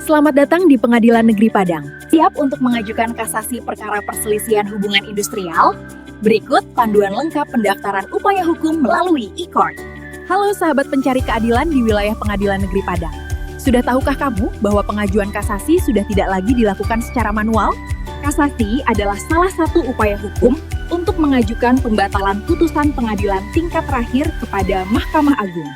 Selamat datang di Pengadilan Negeri Padang. Siap untuk mengajukan kasasi perkara perselisihan hubungan industrial? Berikut panduan lengkap pendaftaran upaya hukum melalui e-court. Halo sahabat pencari keadilan di wilayah Pengadilan Negeri Padang. Sudah tahukah kamu bahwa pengajuan kasasi sudah tidak lagi dilakukan secara manual? Kasasi adalah salah satu upaya hukum untuk mengajukan pembatalan putusan pengadilan tingkat terakhir kepada Mahkamah Agung.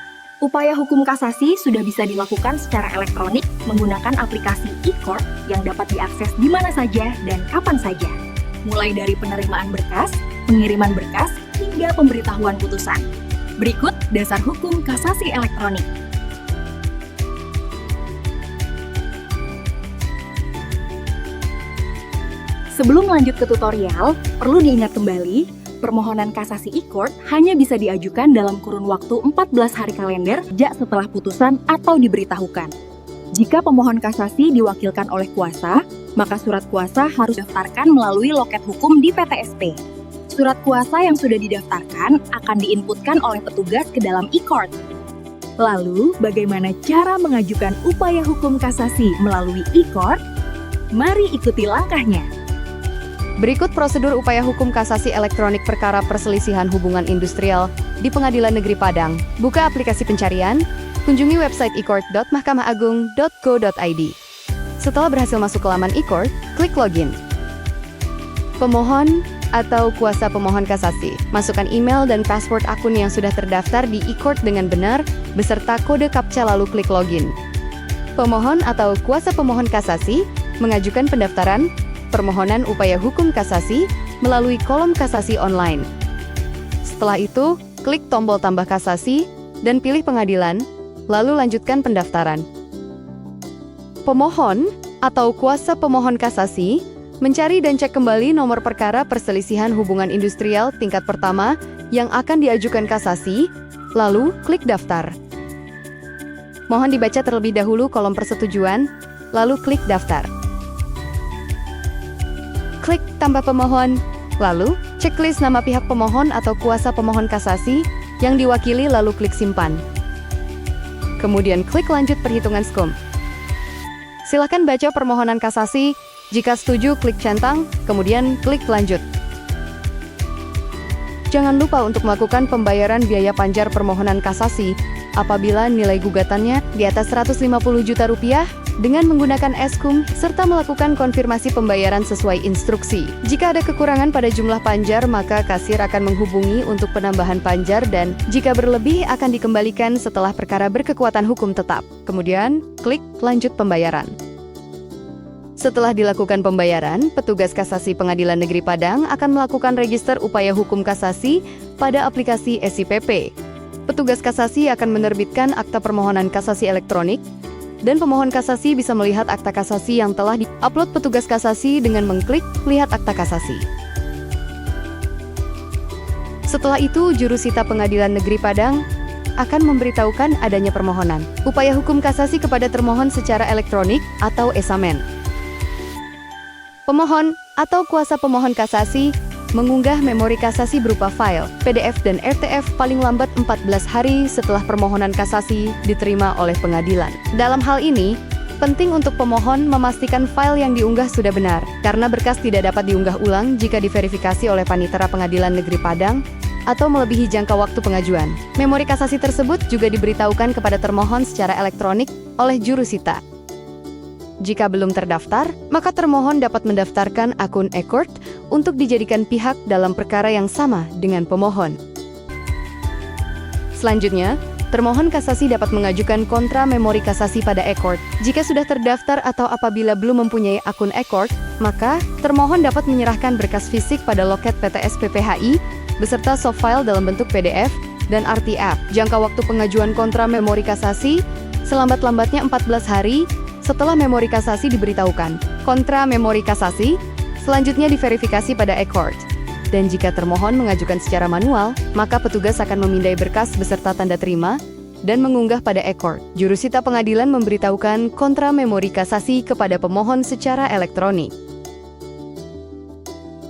Upaya hukum kasasi sudah bisa dilakukan secara elektronik menggunakan aplikasi e-court yang dapat diakses di mana saja dan kapan saja. Mulai dari penerimaan berkas, pengiriman berkas, hingga pemberitahuan putusan. Berikut dasar hukum kasasi elektronik. Sebelum lanjut ke tutorial, perlu diingat kembali, permohonan kasasi e-court hanya bisa diajukan dalam kurun waktu 14 hari kalender sejak setelah putusan atau diberitahukan. Jika pemohon kasasi diwakilkan oleh kuasa, maka surat kuasa harus didaftarkan melalui loket hukum di PTSP. Surat kuasa yang sudah didaftarkan akan diinputkan oleh petugas ke dalam e-court. Lalu, bagaimana cara mengajukan upaya hukum kasasi melalui e-court? Mari ikuti langkahnya. Berikut prosedur upaya hukum kasasi elektronik perkara perselisihan hubungan industrial di Pengadilan Negeri Padang. Buka aplikasi pencarian, kunjungi website e-court.mahkamahAgung.go.id. Setelah berhasil masuk ke laman e-court, klik login. Pemohon atau kuasa pemohon kasasi, masukkan email dan password akun yang sudah terdaftar di e-court dengan benar, beserta kode CAPTCHA lalu klik login. Pemohon atau kuasa pemohon kasasi mengajukan pendaftaran permohonan upaya hukum kasasi melalui kolom kasasi online. Setelah itu, klik tombol tambah kasasi dan pilih pengadilan, lalu lanjutkan pendaftaran. Pemohon atau kuasa pemohon kasasi mencari dan cek kembali nomor perkara perselisihan hubungan industrial tingkat pertama yang akan diajukan kasasi, lalu klik daftar. Mohon dibaca terlebih dahulu kolom persetujuan, lalu klik daftar. Klik tambah pemohon, lalu checklist nama pihak pemohon atau kuasa pemohon kasasi yang diwakili lalu klik simpan. Kemudian klik lanjut perhitungan skum. Silakan baca permohonan kasasi, jika setuju klik centang, kemudian klik lanjut. Jangan lupa untuk melakukan pembayaran biaya panjar permohonan kasasi apabila nilai gugatannya di atas Rp150 juta dengan menggunakan eskum, serta melakukan konfirmasi pembayaran sesuai instruksi. Jika ada kekurangan pada jumlah panjar, maka kasir akan menghubungi untuk penambahan panjar dan jika berlebih akan dikembalikan setelah perkara berkekuatan hukum tetap. Kemudian, klik lanjut pembayaran. Setelah dilakukan pembayaran, petugas kasasi Pengadilan Negeri Padang akan melakukan register upaya hukum kasasi pada aplikasi SIPP. Petugas kasasi akan menerbitkan akta permohonan kasasi elektronik, dan pemohon kasasi bisa melihat akta kasasi yang telah di-upload petugas kasasi dengan mengklik Lihat Akta Kasasi. Setelah itu, jurusita Pengadilan Negeri Padang akan memberitahukan adanya permohonan upaya hukum kasasi kepada termohon secara elektronik atau e-samen. Pemohon atau kuasa pemohon kasasi mengunggah memori kasasi berupa file, PDF dan RTF paling lambat 14 hari setelah permohonan kasasi diterima oleh pengadilan. Dalam hal ini, penting untuk pemohon memastikan file yang diunggah sudah benar, karena berkas tidak dapat diunggah ulang jika diverifikasi oleh Panitera Pengadilan Negeri Padang atau melebihi jangka waktu pengajuan. Memori kasasi tersebut juga diberitahukan kepada termohon secara elektronik oleh jurusita. Jika belum terdaftar, maka termohon dapat mendaftarkan akun e-court untuk dijadikan pihak dalam perkara yang sama dengan pemohon. Selanjutnya, termohon kasasi dapat mengajukan kontra memori kasasi pada e-court. Jika sudah terdaftar atau apabila belum mempunyai akun e-court, maka termohon dapat menyerahkan berkas fisik pada loket PTSP PHI beserta soft file dalam bentuk PDF dan RTF. Jangka waktu pengajuan kontra memori kasasi selambat-lambatnya 14 hari setelah memori kasasi diberitahukan. Kontra memori kasasi selanjutnya diverifikasi pada e-court. Dan jika termohon mengajukan secara manual, maka petugas akan memindai berkas beserta tanda terima dan mengunggah pada e-court. Jurusita pengadilan memberitahukan kontra memori kasasi kepada pemohon secara elektronik.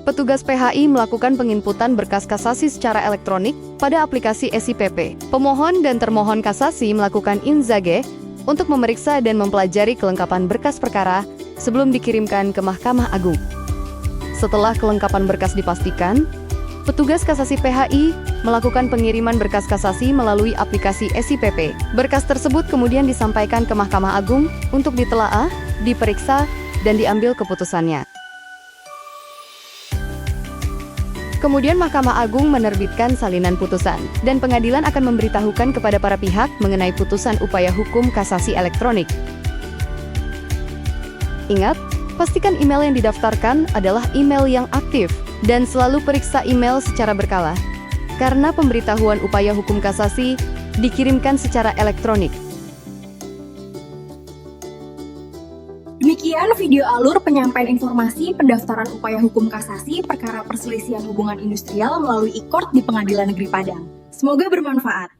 Petugas PHI melakukan penginputan berkas kasasi secara elektronik pada aplikasi SIPP. Pemohon dan termohon kasasi melakukan inzage untuk memeriksa dan mempelajari kelengkapan berkas perkara sebelum dikirimkan ke Mahkamah Agung. Setelah kelengkapan berkas dipastikan, petugas kasasi PHI melakukan pengiriman berkas kasasi melalui aplikasi SIPP. Berkas tersebut kemudian disampaikan ke Mahkamah Agung untuk ditelaah, diperiksa, dan diambil keputusannya. Kemudian Mahkamah Agung menerbitkan salinan putusan, dan pengadilan akan memberitahukan kepada para pihak mengenai putusan upaya hukum kasasi elektronik. Ingat, pastikan email yang didaftarkan adalah email yang aktif, dan selalu periksa email secara berkala, karena pemberitahuan upaya hukum kasasi dikirimkan secara elektronik. Demikian video alur penyampaian informasi pendaftaran upaya hukum kasasi perkara perselisihan hubungan industrial melalui e-court di Pengadilan Negeri Padang. Semoga bermanfaat.